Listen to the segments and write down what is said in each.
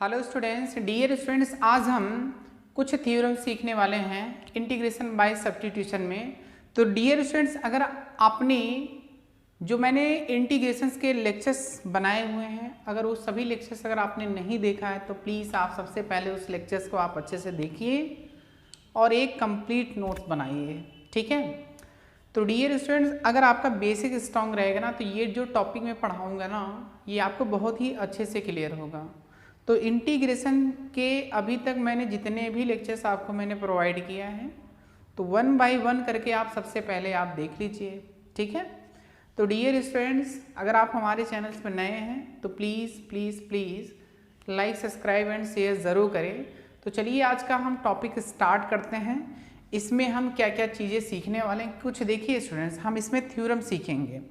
Hello students, dear students, आज हम कुछ थ्योरम सीखने वाले हैं इंटीग्रेशन बाय सब्स्टिट्यूशन में। तो डियर स्टूडेंट्स, अगर आपने जो मैंने इंटीग्रेशंस के लेक्चर्स बनाए हुए हैं, अगर वो सभी लेक्चर्स अगर आपने नहीं देखा है तो प्लीज़ आप सबसे पहले उस लेक्चर्स को आप अच्छे से देखिए और एक कंप्लीट नोट्स बनाइए, ठीक है। तो डियर स्टूडेंट्स, अगर आपका बेसिक स्ट्रांग रहेगा ना तो ये जो टॉपिक मैं पढ़ाऊँगा ना ये आपको बहुत ही अच्छे से क्लियर होगा। तो इंटीग्रेशन के अभी तक मैंने जितने भी लेक्चर्स आपको मैंने प्रोवाइड किया है तो 1 बाय 1 करके आप सबसे पहले आप देख लीजिए, ठीक है। तो डियर स्टूडेंट्स, अगर आप हमारे चैनल्स पर नए हैं तो please please please like, subscribe and share ज़रूर करें। तो चलिए आज का हम टॉपिक स्टार्ट करते हैं। इसमें हम क्या क्या चीज़ें सीखने वाले हैं कुछ देखिए स्टूडेंट्स, हम इसमें थ्योरम सीखेंगे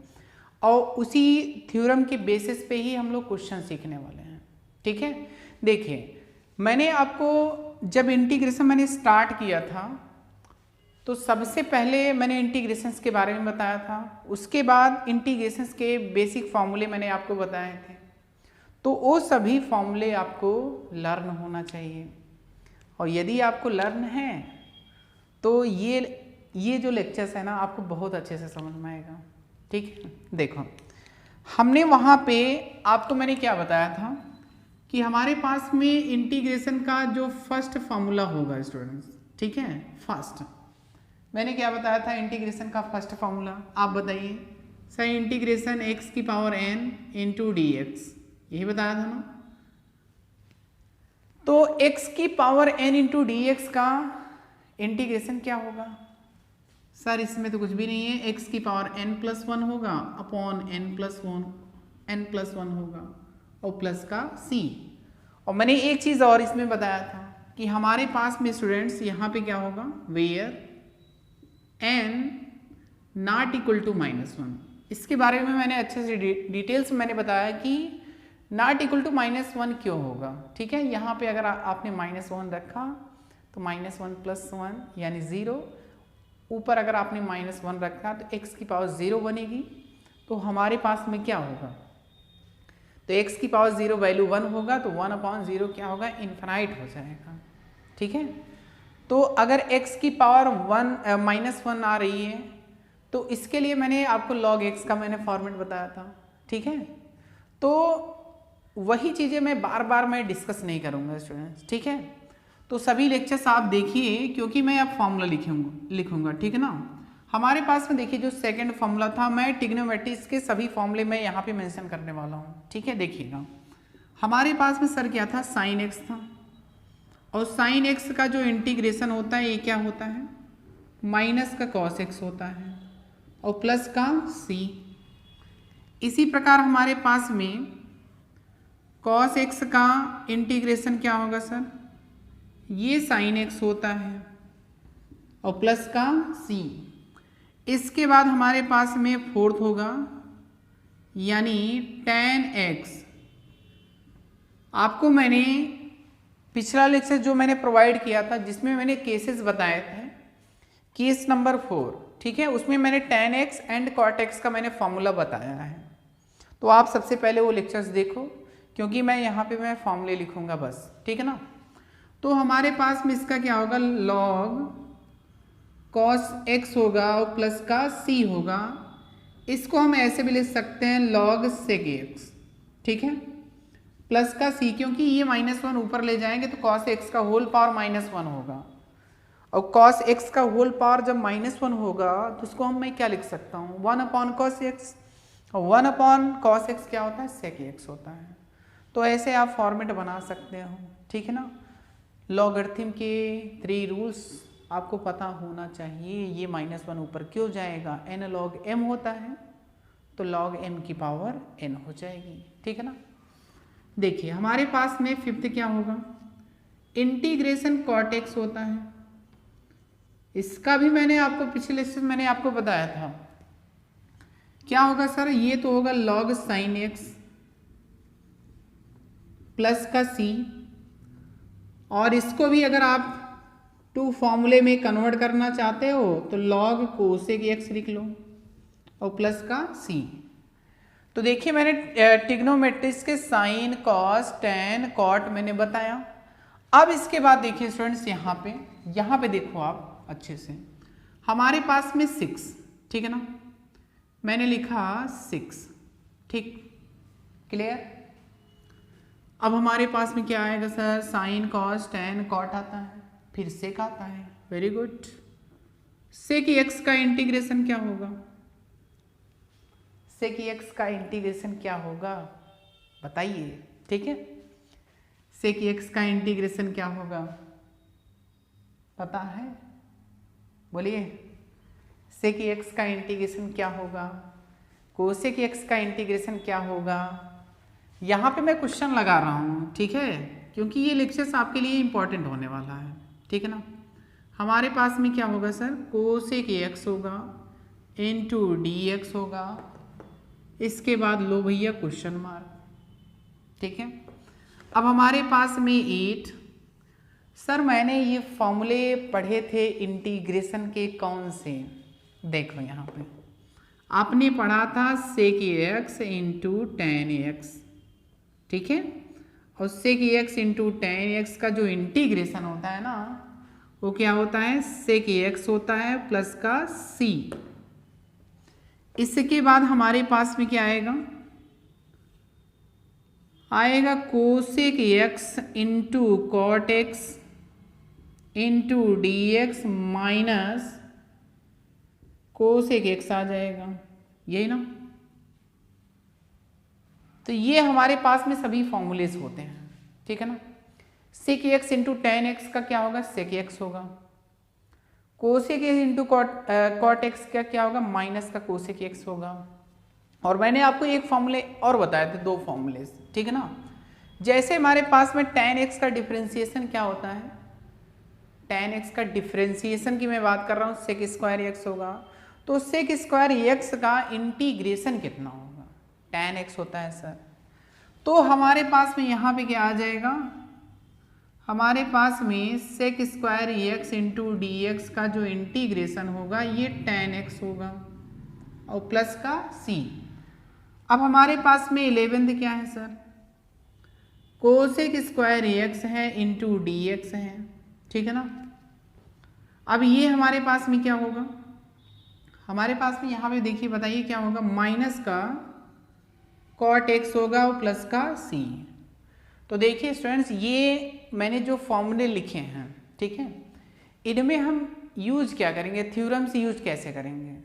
और उसी थ्योरम के बेसिस पे ही हम लोग क्वेश्चन सीखने वाले हैं, ठीक है। देखिए, मैंने आपको जब इंटीग्रेशन मैंने स्टार्ट किया था तो सबसे पहले मैंने इंटीग्रेशंस के बारे में बताया था, उसके बाद इंटीग्रेशंस के बेसिक फॉर्मूले मैंने आपको बताए थे। तो वो सभी फॉर्मूले आपको लर्न होना चाहिए और यदि आपको लर्न है तो ये जो लेक्चर्स है ना आपको बहुत अच्छे से समझ में आएगा, ठीक है। देखो, हमने वहाँ पे आपको मैंने क्या बताया था कि हमारे पास में इंटीग्रेशन का जो फर्स्ट फॉर्मूला होगा स्टूडेंट्स, ठीक है। फर्स्ट मैंने क्या बताया था इंटीग्रेशन का फर्स्ट फॉर्मूला, आप बताइए सर। इंटीग्रेशन x की power n into D x, यही बताया था ना। तो x की power n into D x का इंटीग्रेशन क्या होगा सर? इसमें तो कुछ भी नहीं है, x की पावर n+1 होगा अपॉन n+1 होगा और प्लस का c। और मैंने एक चीज़ और इसमें बताया था कि हमारे पास में स्टूडेंट्स यहाँ पे क्या होगा, where n not equal to -1। इसके बारे में मैंने अच्छे से डिटेल्स में मैंने बताया कि नॉट इक्वल टू -1 क्यों होगा, ठीक है। यहाँ पे अगर आपने -1 रखा तो -1+1 यानी 0, ऊपर अगर आपने -1 रखा तो x की पावर 0 बनेगी। तो हमारे पास में क्या होगा, तो x की पावर 0 वैल्यू 1 होगा तो 1/0 क्या होगा, इन्फिनाइट हो जाएगा, ठीक है। तो अगर x की पावर -1 आ रही है तो इसके लिए मैंने आपको log x का मैंने फॉर्मेट बताया था, ठीक है। तो वही चीज़ें मैं बार बार मैं डिस्कस नहीं करूँगा स्टूडेंट्स, ठीक है। तो सभी लेक्चर्स आप देखिए क्योंकि मैं अब फॉर्मूला लिखूँगा, ठीक है ना। हमारे पास में देखिए जो सेकंड फॉर्मूला था, मैं ट्रिग्नोमेट्रिक्स के सभी फॉर्मूले मैं यहाँ पे मेंशन करने वाला हूँ, ठीक है। देखिएगा, हमारे पास में सर क्या था, साइन एक्स था और साइन एक्स का जो इंटीग्रेशन होता है ये क्या होता है, माइनस का कॉस एक्स होता है और प्लस का सी। इसी प्रकार हमारे पास में कॉस एक्स का इंटीग्रेशन क्या होगा सर, ये साइन एक्स होता है और प्लस का सी। इसके बाद हमारे पास में फोर्थ होगा यानी tan x। आपको मैंने पिछला लेक्चर जो मैंने प्रोवाइड किया था जिसमें मैंने केसेस बताए थे, केस नंबर 4, ठीक है, उसमें मैंने tan x and cot x का मैंने फॉर्मूला बताया है। तो आप सबसे पहले वो लेक्चर्स देखो क्योंकि मैं यहाँ पे मैं फॉर्मूले लिखूँगा बस, ठीक है ना। तो हमारे पास में इसका क्या होगा, log cos x होगा और प्लस का c होगा। इसको हम ऐसे भी लिख सकते हैं log sec x, ठीक है, प्लस का c, क्योंकि ये -1 ऊपर ले जाएंगे तो cos x का होल पावर -1 होगा और cos x का होल पावर जब -1 होगा तो उसको हम मैं क्या लिख सकता हूँ, 1/cos x और 1/cos x क्या होता है, sec x होता है। तो ऐसे आप फॉर्मेट बना सकते हो, ठीक है ना। लॉगरिथम के 3 रूल्स आपको पता होना चाहिए। ये -1 ऊपर क्यों जाएगा, n log m होता है तो log m की पावर n हो जाएगी, ठीक है ना। देखिए हमारे पास में फिफ्थ क्या होगा, इंटीग्रेशन cot x होता है। इसका भी मैंने आपको पिछले लेक्चर मैंने आपको बताया था क्या होगा सर, ये तो होगा log sin x प्लस का c। और इसको भी अगर आप 2 फॉर्मूले में कन्वर्ट करना चाहते हो तो log cosec x लिख लो और प्लस का c। तो तो देखिए मैंने ट्रिग्नोमेट्रिक्स के साइन कॉस टेन कॉट मैंने बताया। अब इसके बाद देखिए स्टूडेंट्स यहाँ पे देखो आप अच्छे से, हमारे पास में 6, ठीक है ना, मैंने लिखा 6, ठीक, क्लियर। अब हमारे पास में क्या आएगा sir, sine cos tan cot आता है, फिर सेक आता है, वेरी गुड। सेक एक्स का इंटीग्रेशन क्या होगा, सेक एक्स का इंटीग्रेशन क्या होगा बताइए, ठीक है। सेक एक्स का इंटीग्रेशन क्या होगा पता है, बोलिए। सेक एक्स का इंटीग्रेशन क्या होगा, कोसेक एक्स का इंटीग्रेशन क्या होगा। यहाँ पे मैं क्वेश्चन लगा रहा हूँ, ठीक है, क्योंकि ये लेक्चर्स आपके लिए इंपॉर्टेंट होने वाला है, ठीक है ना। हमारे पास में क्या होगा सर, कोसेक एक्स होगा इनटू डी एक्स होगा, इसके बाद लो भैया क्वेश्चन मार्क, ठीक है। अब हमारे पास में 8, सर मैंने ये फॉर्मूले पढ़े थे इंटीग्रेशन के कौन से, देखो यहाँ पे आपने पढ़ा था sec x into tan x, ठीक है, और sec x into tan x का जो इंटीग्रेशन होता है ना वो क्या होता है, सेक एक्स होता है प्लस का सी। इसके बाद हमारे पास में क्या आएगा, आएगा cosec x into cot X into D X minus cosec X आ जाएगा, यही ना। तो ये हमारे पास में सभी फॉर्मूलेज होते हैं, ठीक है ना। Sec x into tan x का क्या होगा, सेक एक्स होगा, cosec x into cot x का क्या होगा, माइनस का कोसेक एक्स होगा। और मैंने आपको एक फॉर्मूले और बताए थे, 2 फॉर्मूले, ठीक है ना। जैसे हमारे पास में टेन एक्स का डिफरेंशिएशन क्या होता है, टेन एक्स का डिफरेंशिएशन की मैं बात कर रहा हूँ, सेक स्क्वायर एक्स होगा, तो सेक स्क्वायर एक्स का इंटीग्रेशन कितना होगा, टेन एक्स होता है सर। तो हमारे पास में यहाँ पे क्या आ जाएगा, हमारे पास में sec square x into D x का जो इंटीग्रेशन होगा ये टेन एक्स होगा और प्लस का सी। अब हमारे पास में 11th क्या है सर, कोसेक स्क्वायर एक्स है इंटू डी एक्स है, ठीक है ना। अब ये हमारे पास में क्या होगा, हमारे पास में यहाँ पे देखिए बताइए क्या होगा, माइनस का कॉट एक्स होगा और प्लस का सी। तो देखिए स्टूडेंट्स ये मैंने जो फॉर्मूले लिखे हैं, ठीक है, इनमें हम यूज क्या करेंगे, थ्योरम्स यूज कैसे करेंगे।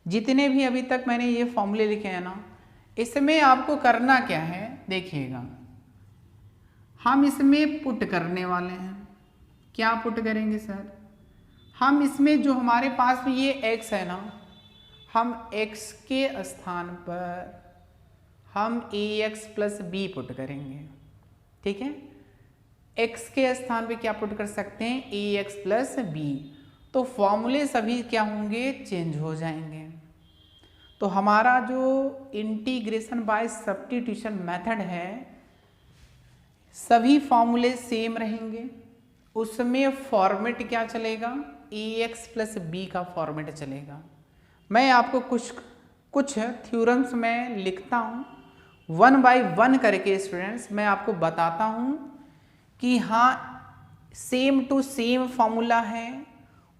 जितने भी अभी तक मैंने ये फॉर्मूले लिखे हैं ना, इसमें आपको करना क्या है देखिएगा, हम इसमें पुट करने वाले हैं। क्या पुट करेंगे सर, हम इसमें जो हमारे पास में ये x है ना, हम x के स्थान पर हम ax प्लस बी पुट करेंगे, ठीक है। x के स्थान पे क्या पुट कर सकते हैं, ax प्लस बी, तो फॉर्मूले सभी क्या होंगे, चेंज हो जाएंगे। तो हमारा जो इंटीग्रेशन बाय सब्स्टिट्यूशन मेथड है सभी फॉर्मूले सेम रहेंगे, उसमें फॉर्मेट क्या चलेगा, ax प्लस बी का फॉर्मेट चलेगा। मैं आपको कुछ थ्योरम्स में लिखता हूँ, 1 बाय 1 करके स्टूडेंट्स मैं आपको बताता हूँ कि हाँ सेम टू सेम फॉर्मूला है,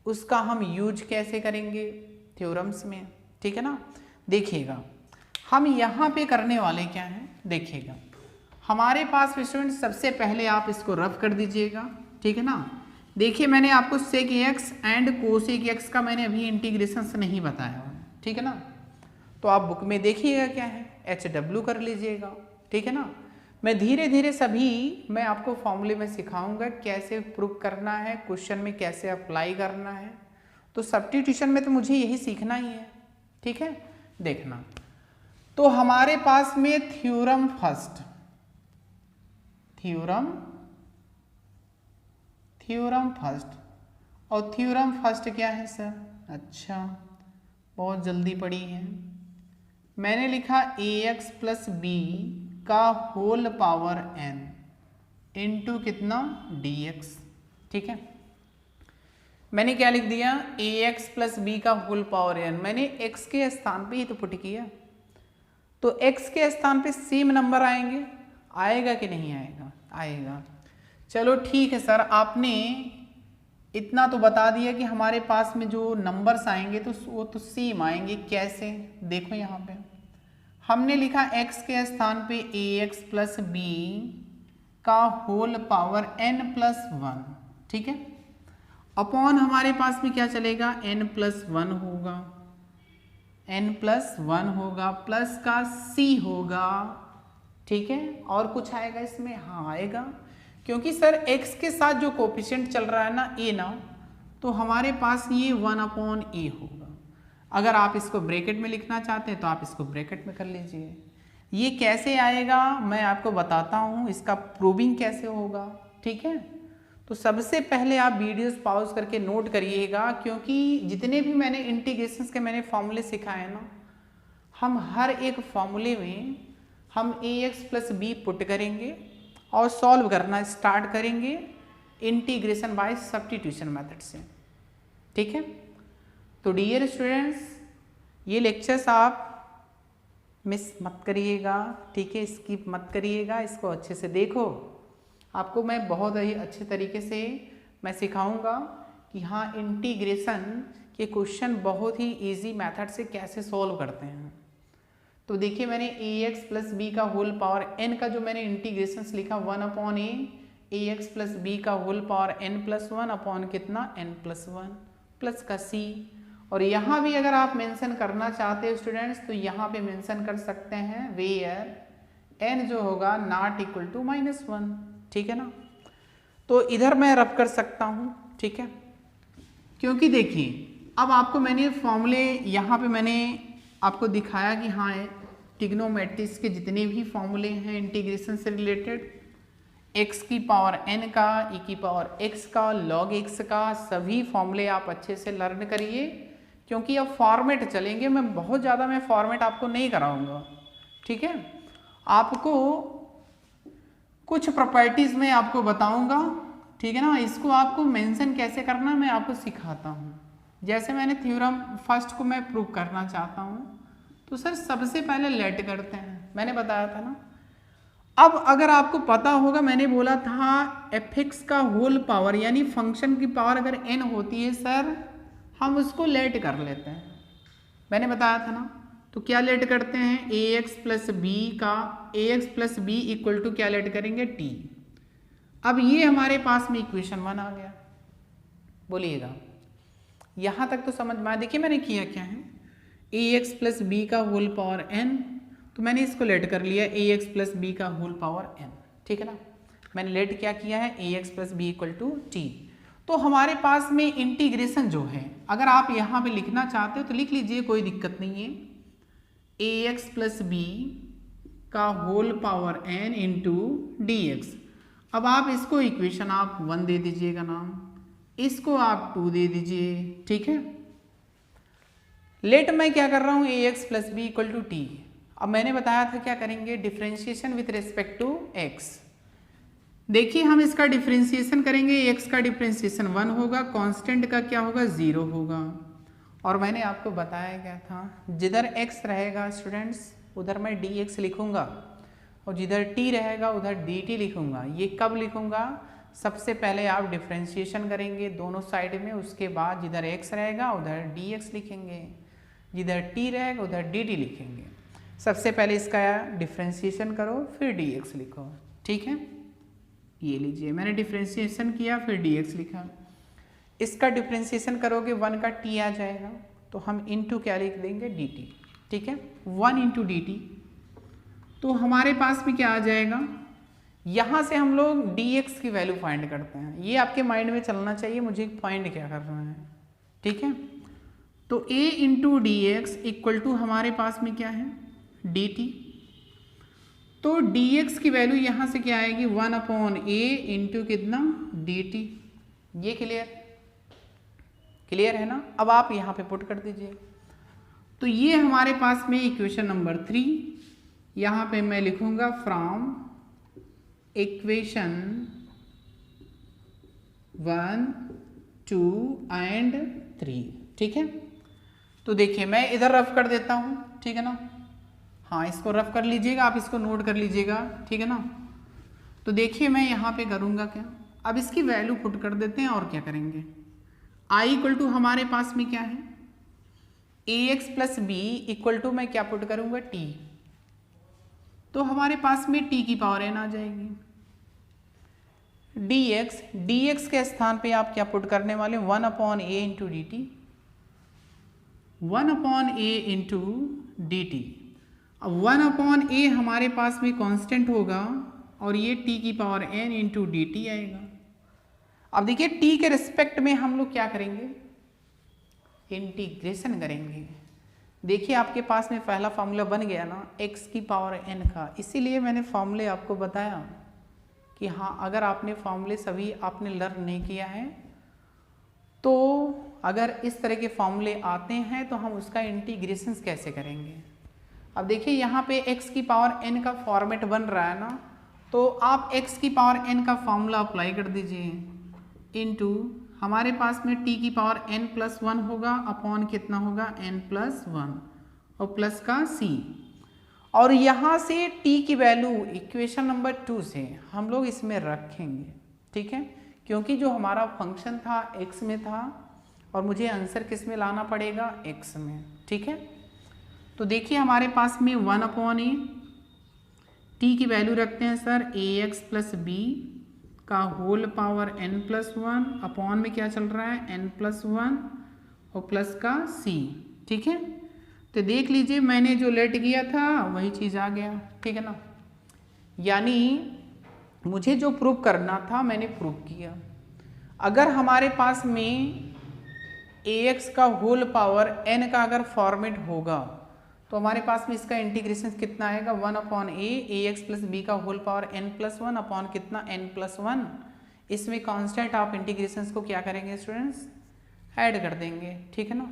उसका हम यूज कैसे करेंगे थ्योरम्स में, ठीक है ना। देखिएगा हम यहाँ पे करने वाले क्या हैं, देखिएगा हमारे पास स्टूडेंट्स सबसे पहले आप इसको रफ कर दीजिएगा, ठीक है ना। देखिए मैंने आपको sec x and cosec x का मैंने अभी इंटीग्रेशन से नहीं बताया, ठीक है ना। तो आप बुक में देखिएगा क्या है, HW कर लीजिएगा, ठीक है ना। मैं धीरे धीरे सभी मैं आपको फॉर्मूले में सिखाऊंगा कैसे प्रूव करना है, क्वेश्चन में कैसे अप्लाई करना है। तो सब्स्टिट्यूशन में तो मुझे यही सीखना ही है, ठीक है। देखना तो हमारे पास में थ्योरम फर्स्ट, थ्योरम फर्स्ट, और थ्योरम फर्स्ट क्या है सर, अच्छा बहुत जल्दी पढ़ी है, मैंने लिखा ax प्लस बी का होल पावर n इंटू कितना dx, ठीक है। मैंने क्या लिख दिया, ax प्लस बी का होल पावर n, मैंने x के स्थान पे ही तो पुट किया। तो x के स्थान पे सेम नंबर आएंगे, आएगा कि नहीं आएगा? आएगा। चलो ठीक है सर, आपने इतना तो बता दिया कि हमारे पास में जो नंबर्स आएंगे तो वो तो सेम आएंगे। कैसे? देखो यहाँ पे हमने लिखा x के स्थान पे ax प्लस बी का होल पावर n प्लस 1, ठीक है, अपॉन हमारे पास में क्या चलेगा? n प्लस 1 होगा, n प्लस 1 होगा, प्लस का c होगा, ठीक है। और कुछ आएगा इसमें? हाँ आएगा, क्योंकि सर x के साथ जो कोफिशिएंट चल रहा है ना a ना, तो हमारे पास ये 1 अपॉन a होगा। अगर आप इसको ब्रैकेट में लिखना चाहते हैं तो आप इसको ब्रैकेट में कर लीजिए। ये कैसे आएगा मैं आपको बताता हूँ, इसका प्रूविंग कैसे होगा, ठीक है। तो सबसे पहले आप वीडियोस पॉज करके नोट करिएगा, क्योंकि जितने भी मैंने इंटीग्रेशंस के मैंने फॉर्मूले सिखाए ना, हम हर एक फॉर्मूले में हम ax प्लस बी पुट करेंगे और सॉल्व करना स्टार्ट करेंगे इंटीग्रेशन बाय सब्स्टिट्यूशन मेथड से, ठीक है। तो डियर स्टूडेंट्स, ये लेक्चर्स आप मिस मत करिएगा, ठीक है, स्किप मत करिएगा, इसको अच्छे से देखो। आपको मैं बहुत ही अच्छे तरीके से मैं सिखाऊंगा कि हाँ इंटीग्रेशन के क्वेश्चन बहुत ही इजी मेथड से कैसे सॉल्व करते हैं। तो देखिए मैंने ax प्लस बी का होल पावर n का जो मैंने इंटीग्रेशंस लिखा 1 upon a ax plus B का whole power n plus 1 upon कितना n प्लस 1 प्लस का c। और यहाँ भी अगर आप मेंशन करना चाहते हो स्टूडेंट्स तो यहाँ पे मेंशन कर सकते हैं वेयर n जो होगा नॉट इक्वल टू -1, ठीक है ना। तो इधर मैं रब कर सकता हूँ, ठीक है, क्योंकि देखिए अब आपको मैंने फॉर्मूले यहाँ पे मैंने आपको दिखाया कि हाँ ट्रिग्नोमेट्रिक्स के जितने भी फॉर्मूले हैं इंटीग्रेशन से रिलेटेड, x की पावर n का, e की पावर x का, log x का, सभी फॉर्मूले आप अच्छे से लर्न करिए, क्योंकि अब फॉर्मेट चलेंगे। मैं बहुत ज़्यादा मैं फॉर्मेट आपको नहीं कराऊंगा, ठीक है। आपको कुछ प्रॉपर्टीज़ में आपको बताऊंगा, ठीक है ना, इसको आपको मेंशन कैसे करना मैं आपको सिखाता हूँ। जैसे मैंने थ्योरम फर्स्ट को मैं प्रूव करना चाहता हूँ, तो सर सबसे पहले लेट करते हैं, मैंने बताया था ना। अब अगर आपको पता होगा मैंने बोला था fx का होल पावर यानी फंक्शन की पावर अगर n होती है सर, हम उसको लेट कर लेते हैं, मैंने बताया था ना। तो क्या लेट करते हैं? ax प्लस बी का ax plus B equal to क्या लेट करेंगे? t। अब ये हमारे पास में इक्वेशन 1 आ गया, बोलिएगा यहाँ तक तो समझ में आया। देखिए मैंने किया क्या है, ax प्लस बी का होल पावर n, तो मैंने इसको लेट कर लिया ax प्लस बी का होल पावर n, ठीक है ना। मैंने लेट क्या किया है? ax plus B equal to t। तो हमारे पास में इंटीग्रेशन जो है, अगर आप यहाँ पे लिखना चाहते हो तो लिख लीजिए, कोई दिक्कत नहीं है। ax प्लस बी का whole power n into D x. अब आप इसको इक्वेशन आप 1 दे दीजिएगा नाम, इसको आप 2 दे दीजिए, ठीक है। लेट मैं क्या कर रहा हूँ? ax plus B equal to t. अब मैंने बताया था क्या करेंगे? Differentiation with respect to x। देखिए हम इसका डिफ्रेंशिएशन करेंगे, x का डिफ्रेंशिएशन 1 होगा, कांस्टेंट का क्या होगा? 0 होगा। और मैंने आपको बताया क्या था, जिधर x रहेगा स्टूडेंट्स उधर मैं dx लिखूंगा, और जिधर t रहेगा उधर dt लिखूंगा। ये कब लिखूंगा? सबसे पहले आप डिफ्रेंशिएशन करेंगे दोनों साइड में, उसके बाद जिधर x रहेगा उधर dx लिखेंगे, जिधर t रहेगा उधर dt लिखेंगे। सबसे पहले इसका डिफ्रेंशिएशन करो फिर dx लिखो, ठीक है। ये लीजिए मैंने डिफ्रेंशिएशन किया फिर dx लिखा। इसका डिफ्रेंशिएशन करोगे 1 का t आ जाएगा, तो हम इंटू क्या लिख देंगे? dt, ठीक है, 1 इंटू dt। तो हमारे पास में क्या आ जाएगा? यहाँ से हम लोग dx की वैल्यू फाइंड करते हैं। ये आपके माइंड में चलना चाहिए मुझे फाइंड क्या करना है, ठीक है। तो a into D x equal to हमारे पास में क्या है? dt। तो dx की वैल्यू यहाँ से क्या आएगी? 1 अपॉन a इंटू कितना? dt। ये क्लियर है ना। अब आप यहाँ पे पुट कर दीजिए। तो ये हमारे पास में इक्वेशन नंबर 3, यहाँ पे मैं लिखूंगा फ्रॉम इक्वेशन 1, 2 एंड 3, ठीक है। तो देखिए मैं इधर रफ कर देता हूँ, ठीक है ना। हाँ, इसको रफ कर लीजिएगा, आप इसको नोट कर लीजिएगा, ठीक है ना। तो देखिए मैं यहाँ पे करूँगा क्या, अब इसकी वैल्यू पुट कर देते हैं और क्या करेंगे। आई इक्वल टू हमारे पास में क्या है, A x plus B equal to मैं क्या पुट करूँगा, टी। तो हमारे पास में टी की पावर एन आ जाएगी। डी एक्स के स्थान पे आप क्या पुट करने वाले, 1/a into D T, 1/a into D T. अब 1/a हमारे पास में कांस्टेंट होगा और ये t की power n into D T आएगा। अब देखिए t के रिस्पेक्ट में हम लोग क्या करेंगे, इंटीग्रेशन करेंगे। देखिए आपके पास में पहला फॉर्मूला बन गया ना x की पावर n का, इसीलिए मैंने फॉर्मूले आपको बताया कि हाँ, अगर आपने फॉर्मूले सभी आपने लर्न नहीं किया है तो अगर इस तरह के फॉर्मूले आते हैं तो हम उसका इंटीग्रेशन कैसे करेंगे। अब देखिए यहाँ पे x की पावर n का फॉर्मेट बन रहा है ना, तो आप x की पावर n का फॉर्मूला अप्लाई कर दीजिए इनटू हमारे पास में t की पावर n प्लस 1 होगा अपॉन कितना होगा n प्लस 1 और प्लस का c। और यहाँ से t की वैल्यू इक्वेशन नंबर 2 से हम लोग इसमें रखेंगे, ठीक है, क्योंकि जो हमारा फंक्शन था x में था और मुझे आंसर किस में लाना पड़ेगा, x में, ठीक है। तो देखिए हमारे पास में 1/a, t की वैल्यू रखते हैं sir a x plus B का whole power n plus 1 upon में क्या चल रहा है n प्लस 1 और प्लस का c, ठीक है। तो देख लीजिए मैंने जो लेट किया था वही चीज़ आ गया, ठीक है ना। यानी मुझे जो प्रूव करना था मैंने प्रूव किया। अगर हमारे पास में ax का होल पावर n का अगर फॉर्मेट होगा तो हमारे पास में इसका इंटीग्रेशन कितना आएगा, 1/a ax प्लस बी का whole power n plus 1 upon कितना n प्लस 1। इसमें कांस्टेंट आप इंटीग्रेशन को क्या करेंगे स्टूडेंट्स, ऐड कर देंगे, ठीक है ना।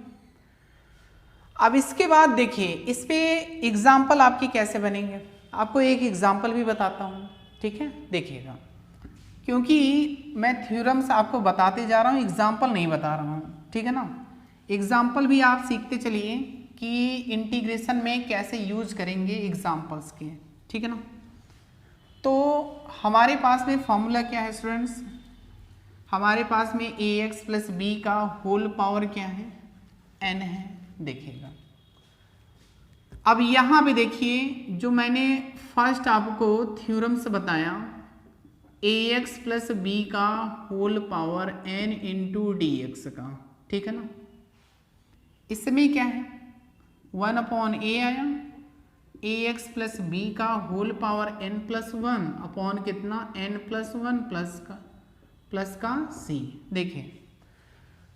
अब इसके बाद देखिए इस पे एग्जाम्पल आपकी कैसे बनेंगे, आपको एक एग्जाम्पल भी बताता हूँ, ठीक है, देखिएगा। क्योंकि मैं थ्योरम्स आपको बताते जा रहा हूँ, एग्जाम्पल नहीं बता रहा हूँ, ठीक है ना। एग्जाम्पल भी आप सीखते चलिए कि इंटीग्रेशन में कैसे यूज करेंगे एग्जाम्पल्स के, ठीक है ना। तो हमारे पास में फॉर्मूला क्या है स्टूडेंट्स, हमारे पास में ए एक्स प्लस बी का होल पावर क्या है, n है, देखिएगा। अब यहाँ पे देखिए जो मैंने फर्स्ट आपको थ्योरम्स बताया, ए एक्स प्लस बी का whole power n into D x का, ठीक है ना। इसमें क्या है 1/a आया, ए एक्स प्लस बी का whole power n plus 1 upon कितना n प्लस 1 प्लस का c। देखिए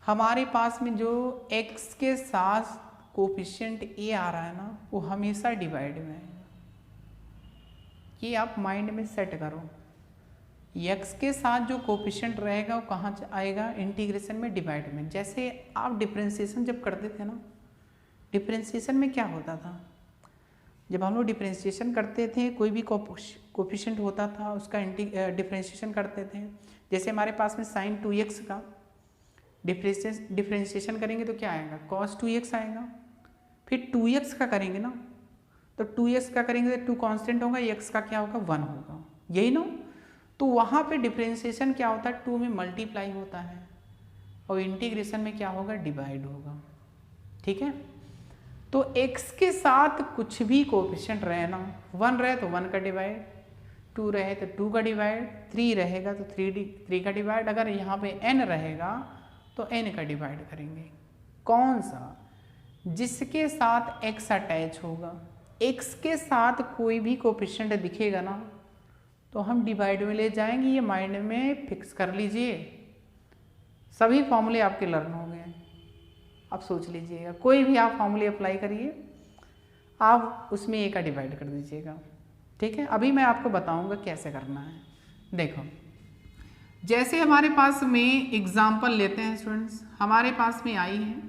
हमारे पास में जो x के साथ कोफिशिएंट a आ रहा है ना वो हमेशा डिवाइड में है, ये आप माइंड में सेट करो। x के साथ जो कोफिशिएंट रहेगा वो कहाँ आएगा, इंटीग्रेशन में डिवाइड में। जैसे आप डिफरेंशिएशन जब करते थे ना, डिफरेंशिएशन में क्या होता था, जब हम लोग डिफरेंशिएशन करते थे कोई भी कोफिशिएंट होता था उसका डिफरेंशिएशन करते थे। जैसे हमारे पास में साइन 2x का डिफरेंशिएशन करेंगे तो क्या आएगा, cos 2x आएगा। फिर 2x का करेंगे ना तो 2x का करेंगे तो 2 कांस्टेंट होगा, x का क्या होगा 1 होगा, यही ना। तो वहाँ पे डिफरेंशिएशन क्या होता है, 2 में मल्टीप्लाई होता है और इंटीग्रेशन में क्या होगा, डिवाइड होगा, ठीक है। तो x के साथ कुछ भी कोफिशिएंट रहे ना, 1 रहे तो 1 का डिवाइड, 2 रहे तो 2 का डिवाइड, 3 रहेगा तो 3 का डिवाइड, अगर यहाँ पे n रहेगा तो n का डिवाइड करेंगे। कौन सा, जिसके साथ x अटैच होगा। x के साथ कोई भी कोफिशिएंट दिखेगा ना तो हम डिवाइड में ले जाएंगे, ये माइंड में फिक्स कर लीजिए। सभी फॉर्मूले आपके लर्न हो गए, आप सोच लीजिएगा कोई भी आप फॉर्मूले अप्लाई करिए, आप उसमें a का डिवाइड कर दीजिएगा, ठीक है। अभी मैं आपको बताऊंगा कैसे करना है। देखो जैसे हमारे पास में एग्जाम्पल लेते हैं स्टूडेंट्स, हमारे पास में आई है,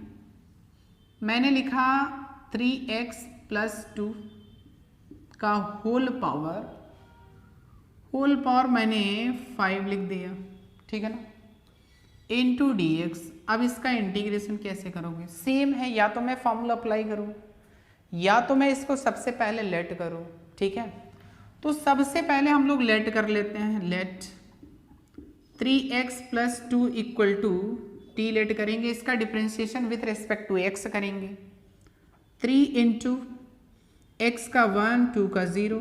मैंने लिखा 3x प्लस 2 का होल पावर मैंने 5 लिख दिया, ठीक है ना, इंटू dx। अब इसका इंटीग्रेशन कैसे करोगे, सेम है, या तो मैं फॉर्मूला अप्लाई करूँ या तो मैं इसको सबसे पहले लेट करूँ, ठीक है। तो सबसे पहले हम लोग लेट कर लेते हैं, let 3x plus 2 equal to t let करेंगे, इसका differentiation with respect to x करेंगे। 3 इंटू एक्स का 1 2 का 0,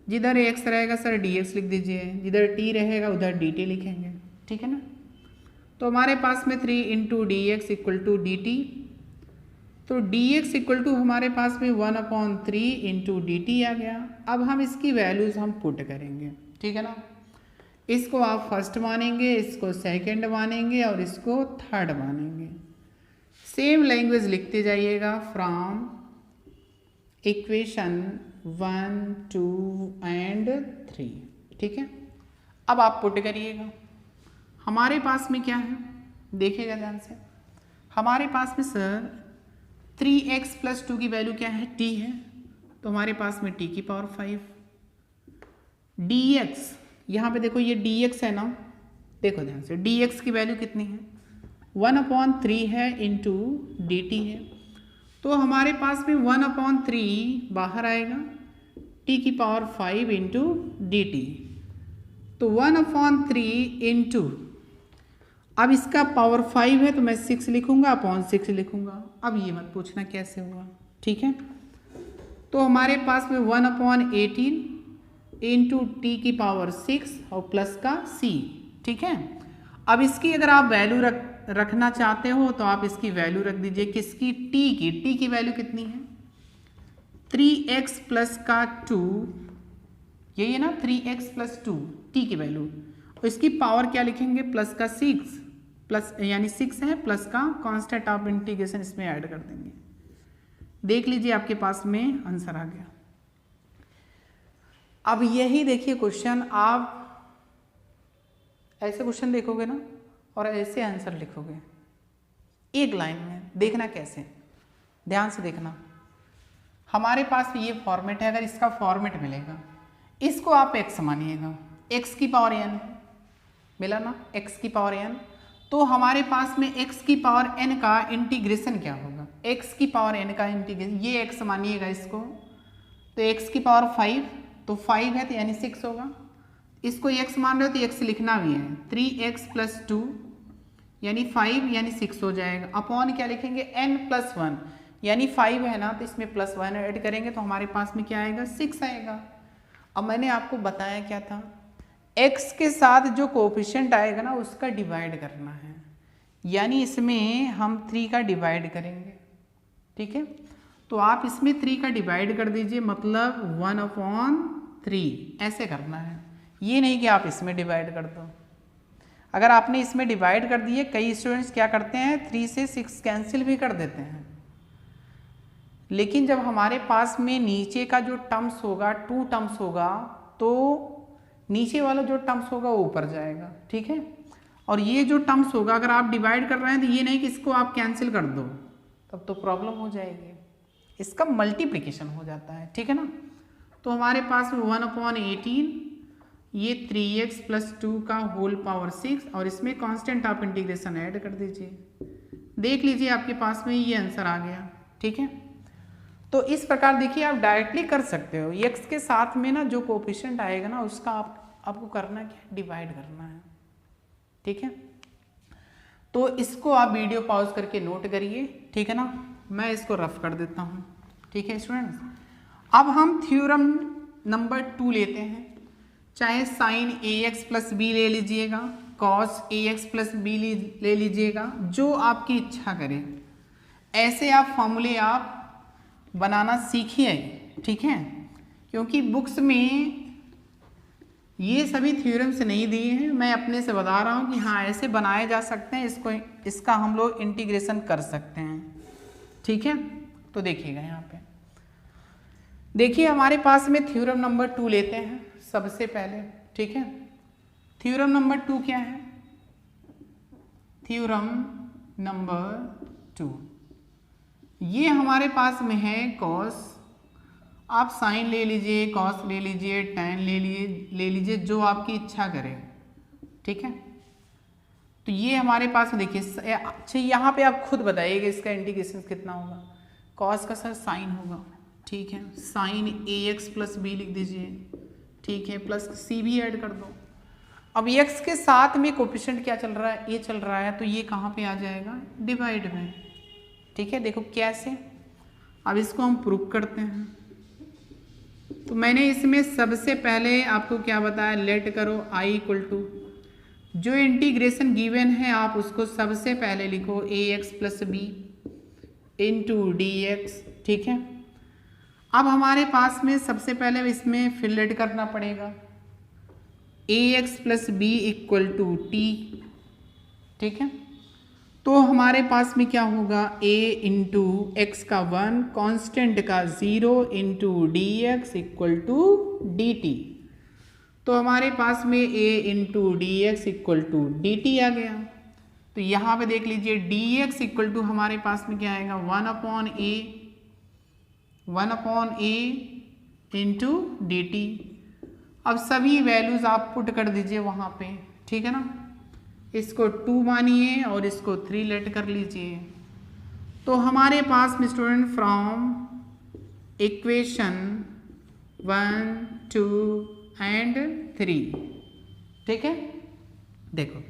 जिधर x रहेगा सर dx लिख दीजिए, जिधर t रहेगा उधर dt लिखेंगे, ठीक है ना। तो हमारे पास में 3 into D x equal to D T, तो dx इक्वल टू हमारे पास में 1/3 इंटू डी टी आ गया। अब हम इसकी वैल्यूज़ हम पुट करेंगे, ठीक है ना। इसको आप फर्स्ट मानेंगे, इसको सेकंड मानेंगे और इसको थर्ड मानेंगे। सेम लैंग्वेज लिखते जाइएगा फ्रॉम इक्वेशन 1 2 एंड 3, ठीक है। अब आप पुट करिएगा। हमारे पास में क्या है, देखिएगा ध्यान से। हमारे पास में सर 3x प्लस 2 की वैल्यू क्या है, t है, तो हमारे पास में t की पावर 5, dx, यहाँ पे देखो ये dx है ना, देखो ध्यान से, dx की वैल्यू कितनी है 1/3 है इंटू dt है, तो हमारे पास में 1/3 बाहर आएगा, t की पावर 5 इंटू dt, तो 1/3 इंटू, अब इसका पावर 5 है तो मैं 6 लिखूंगा, अपॉन 6 लिखूंगा। अब ये मत पूछना कैसे हुआ, ठीक है। तो हमारे पास में 1/18 इंटू टी की पावर 6 और प्लस का c, ठीक है। अब इसकी अगर आप वैल्यू रखना चाहते हो तो आप इसकी वैल्यू रख दीजिए, किसकी, t की वैल्यू कितनी है 3x प्लस का 2, यही है ना 3x प्लस 2, t की वैल्यू, तो इसकी पावर क्या लिखेंगे प्लस का 6, प्लस यानी 6 है, प्लस का कांस्टेंट ऑफ इंटीग्रेशन इसमें ऐड कर देंगे। देख लीजिए आपके पास में आंसर आ गया। अब यही देखिए क्वेश्चन, आप ऐसे क्वेश्चन देखोगे ना और ऐसे आंसर लिखोगे एक लाइन में, देखना कैसे, ध्यान से देखना। हमारे पास ये फॉर्मेट है, अगर इसका फॉर्मेट मिलेगा, इसको आप x मानिएगा, x की पावर n मिला ना, x की पावर n, तो हमारे पास में x की पावर n का इंटीग्रेशन क्या होगा, x की पावर n का इंटीग्रेशन, ये x मानिएगा इसको, तो x की पावर 5, तो 5 है तो यानी 6 होगा, इसको x मान रहे हो तो x लिखना भी है, 3x प्लस 2 यानी 5 यानी 6 हो जाएगा, अपॉन क्या लिखेंगे n प्लस 1 यानी 5 है ना, तो इसमें प्लस 1 ऐड करेंगे तो हमारे पास में क्या आएगा 6 आएगा। अब मैंने आपको बताया क्या था, x के साथ जो कोफिशिएंट आएगा ना उसका डिवाइड करना है, यानी इसमें हम 3 का डिवाइड करेंगे, ठीक है। तो आप इसमें 3 का डिवाइड कर दीजिए, मतलब 1/3 ऐसे करना है, ये नहीं कि आप इसमें डिवाइड कर दो। अगर आपने इसमें डिवाइड कर दिए, कई स्टूडेंट्स क्या करते हैं 3 से 6 कैंसिल भी कर देते हैं, लेकिन जब हमारे पास में नीचे का जो टर्म्स होगा 2 टर्म्स होगा, तो नीचे वाला जो टर्म्स होगा वो ऊपर जाएगा, ठीक है। और ये जो टर्म्स होगा अगर आप डिवाइड कर रहे हैं तो ये नहीं कि इसको आप कैंसिल कर दो, तब तो प्रॉब्लम हो जाएगी, इसका मल्टीप्लिकेशन हो जाता है, ठीक है ना। तो हमारे पास में 1/18 ये 3x प्लस 2 का होल पावर 6 और इसमें कांस्टेंट ऑफ इंटीग्रेशन ऐड कर दीजिए, देख लीजिए आपके पास में ये आंसर आ गया, ठीक है। तो इस प्रकार देखिए आप डायरेक्टली कर सकते हो, x के साथ में ना जो कोफिशिएंट आएगा ना उसका आपको करना क्या, डिवाइड करना है, ठीक है। तो इसको आप वीडियो पॉज करके नोट करिए, ठीक है ना। मैं इसको रफ कर देता हूँ, ठीक है स्टूडेंट्स। अब हम थ्योरम नंबर 2 लेते हैं, चाहे साइन ax प्लस बी ले लीजिएगा, कॉस ax प्लस बी ले लीजिएगा, जो आपकी इच्छा करे, ऐसे आप फॉर्मूले आप बनाना सीखिए, ठीक है। क्योंकि बुक्स में ये सभी थ्योरम्स नहीं दिए हैं, मैं अपने से बता रहा हूँ कि हाँ ऐसे बनाए जा सकते हैं, इसका हम लोग इंटीग्रेशन कर सकते हैं, ठीक है। तो देखिएगा यहाँ पे, देखिए हमारे पास में थ्योरम नंबर 2 लेते हैं सबसे पहले, ठीक है। थ्योरम नंबर 2 क्या है, थ्योरम नंबर 2, ये हमारे पास में है कॉस, आप साइन ले लीजिए, कॉस ले लीजिए, टैन ले लीजिए, जो आपकी इच्छा करे, ठीक है। तो ये हमारे पास देखिए, अच्छा यहाँ पे आप खुद बताइएगा इसका इंटीग्रेशन कितना होगा। कॉस का सर साइन होगा, ठीक है, साइन ax प्लस बी लिख दीजिए, ठीक है, प्लस सी भी ऐड कर दो। अब x के साथ में कोफिशिएंट क्या चल रहा है, a चल रहा है, तो ये कहाँ पे आ जाएगा, डिवाइड में, ठीक है। देखो कैसे, अब इसको हम प्रूव करते हैं। तो मैंने इसमें सबसे पहले आपको क्या बताया, लेट करो i इक्वल टू जो इंटीग्रेशन गिवन है आप उसको सबसे पहले लिखो ax plus b into dx, ठीक है। अब हमारे पास में सबसे पहले इसमें फिर लेट करना पड़ेगा ax plus B equal to t, ठीक है। तो हमारे पास में क्या होगा, a इंटू एक्स का 1 कांस्टेंट का 0 into D x equal to D T. तो हमारे पास में a into D x equal to D T आ गया। तो यहाँ पे देख लीजिए डी एक्स इक्वल टू हमारे पास में क्या आएगा, 1/a इंटू डी टी। अब सभी वैल्यूज आप पुट कर दीजिए वहाँ पे, ठीक है ना। इसको 2 मानिए और इसको 3 लेट कर लीजिए। तो हमारे पास में स्टूडेंट फ्रॉम इक्वेशन 1, 2 एंड 3, ठीक है। देखो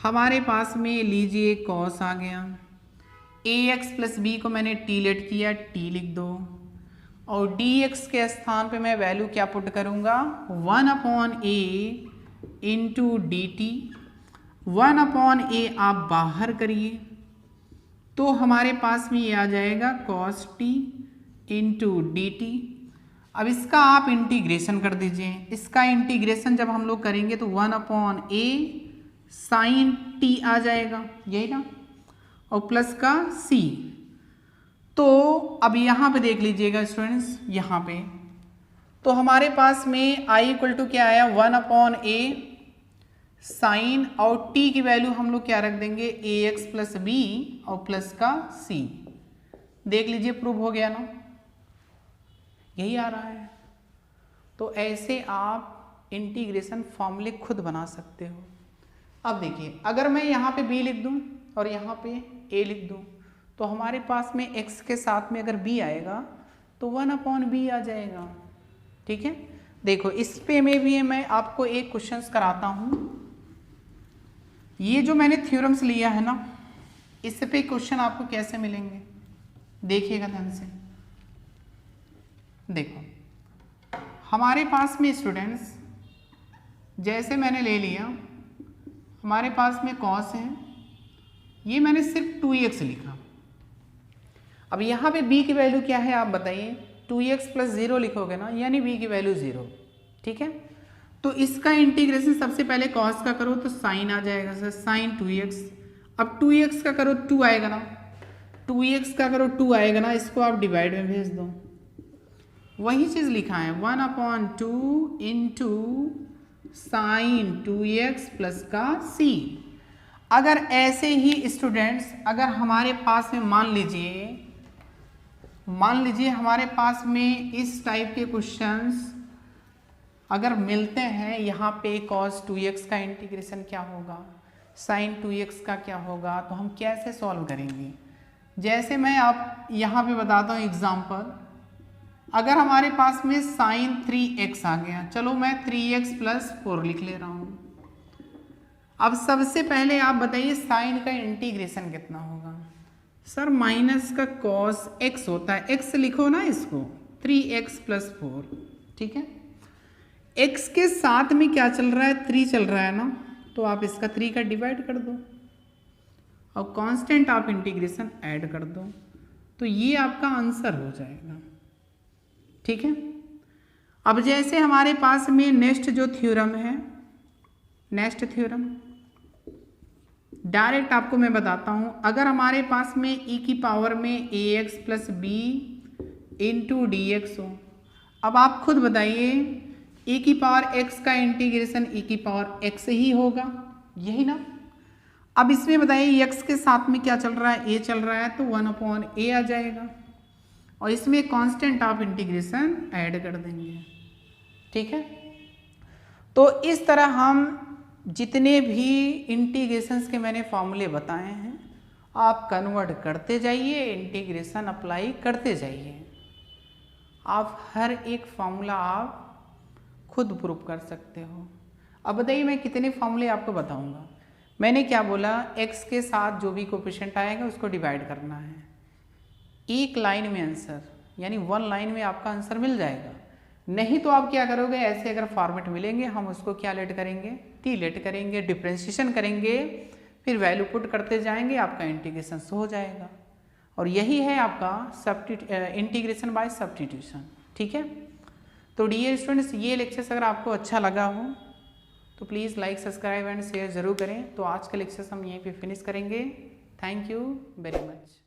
हमारे पास में लीजिए कॉस आ गया, ax प्लस बी को मैंने t लेट किया, t लिख दो, और dx के स्थान पे मैं वैल्यू क्या पुट करूँगा, 1/a into D T. 1/a आप बाहर करिए तो हमारे पास में ये आ जाएगा cos t into D T. अब इसका आप इंटीग्रेशन कर दीजिए। इसका इंटीग्रेशन जब हम लोग करेंगे तो 1/a साइन t आ जाएगा, यही ना, और प्लस का c। तो अब यहाँ पे देख लीजिएगा स्टूडेंट्स, यहाँ पे तो हमारे पास में i इक्वल टू क्या आया, 1/a साइन, और t की वैल्यू हम लोग क्या रख देंगे, ax प्लस बी और प्लस का c। देख लीजिए प्रूव हो गया ना, यही आ रहा है। तो ऐसे आप इंटीग्रेशन फॉर्मूले खुद बना सकते हो। अब देखिए अगर मैं यहाँ पे b लिख दूँ और यहाँ पे a लिख दूँ तो हमारे पास में x के साथ में अगर b आएगा तो 1/b आ जाएगा, ठीक है। देखो इस पे में भी मैं आपको एक क्वेश्चंस कराता हूँ। ये जो मैंने थ्योरम्स लिया है ना, इस पे क्वेश्चन आपको कैसे मिलेंगे, देखिएगा ध्यान से। देखो हमारे पास में स्टूडेंट्स जैसे मैंने ले लिया, हमारे पास में कॉस है, ये मैंने सिर्फ 2x लिखा। अब यहाँ पे b की वैल्यू क्या है आप बताइए, 2x प्लस 0 लिखोगे ना, यानी b की वैल्यू 0, ठीक है। तो इसका इंटीग्रेशन सबसे पहले कॉस का करो तो साइन आ जाएगा सर, साइन 2x। अब 2x का करो 2 आएगा ना, 2x का करो 2 आएगा ना, इसको आप डिवाइड में भेज दो, वही चीज़ लिखा है 1/2 इंटू साइन 2x प्लस का c। अगर ऐसे ही स्टूडेंट्स अगर हमारे पास में मान लीजिए हमारे पास में इस टाइप के क्वेश्चंस अगर मिलते हैं, यहाँ पे cos 2x का इंटीग्रेशन क्या होगा, sin 2x का क्या होगा, तो हम कैसे सॉल्व करेंगे। जैसे मैं आप यहाँ पे बताता हूँ एग्जाम्पल, अगर हमारे पास में sin 3x आ गया, चलो मैं 3x प्लस 4 लिख ले रहा हूँ। अब सबसे पहले आप बताइए साइन का इंटीग्रेशन कितना होगा, सर माइनस का cos x होता है, x लिखो ना इसको, 3x प्लस 4, ठीक है। x के साथ में क्या चल रहा है, 3 चल रहा है ना, तो आप इसका 3 का डिवाइड कर दो और कांस्टेंट आप इंटीग्रेशन ऐड कर दो, तो ये आपका आंसर हो जाएगा, ठीक है। अब जैसे हमारे पास में नेक्स्ट जो थ्योरम है, नेक्स्ट थ्योरम डायरेक्ट आपको मैं बताता हूँ। अगर हमारे पास में e की पावर में ax plus b into D x हो, अब आप खुद बताइए e की पावर x का इंटीग्रेशन e की पावर x ही होगा, यही ना। अब इसमें बताइए x के साथ में क्या चल रहा है, a चल रहा है, तो 1/a आ जाएगा, और इसमें कांस्टेंट आप इंटीग्रेशन ऐड कर देंगे, ठीक है। तो इस तरह हम जितने भी इंटीग्रेशंस के मैंने फॉर्मूले बताए हैं आप कन्वर्ट करते जाइए, इंटीग्रेशन अप्लाई करते जाइए। आप हर एक फॉर्मूला आप खुद प्रूव कर सकते हो। अब बताइए मैं कितने फॉर्मूले आपको बताऊंगा। मैंने क्या बोला, x के साथ जो भी कोएफिशिएंट आएगा उसको डिवाइड करना है। एक लाइन में आंसर, यानी वन लाइन में आपका आंसर मिल जाएगा। नहीं तो आप क्या करोगे, ऐसे अगर फॉर्मेट मिलेंगे हम उसको क्या लेट करेंगे, टी लेट करेंगे, डिफ्रेंशिएशन करेंगे, फिर वैल्यू पुट करते जाएंगे, आपका इंटीग्रेशन हो जाएगा। और यही है आपका इंटीग्रेशन बाय सब्स्टिट्यूशन। ठीक है, तो डियर स्टूडेंट्स ये लेक्चर्स अगर आपको अच्छा लगा हो तो please like, subscribe and share ज़रूर करें। तो आज का लेक्चर्स हम यहीं पे फिनिश करेंगे। Thank you very much.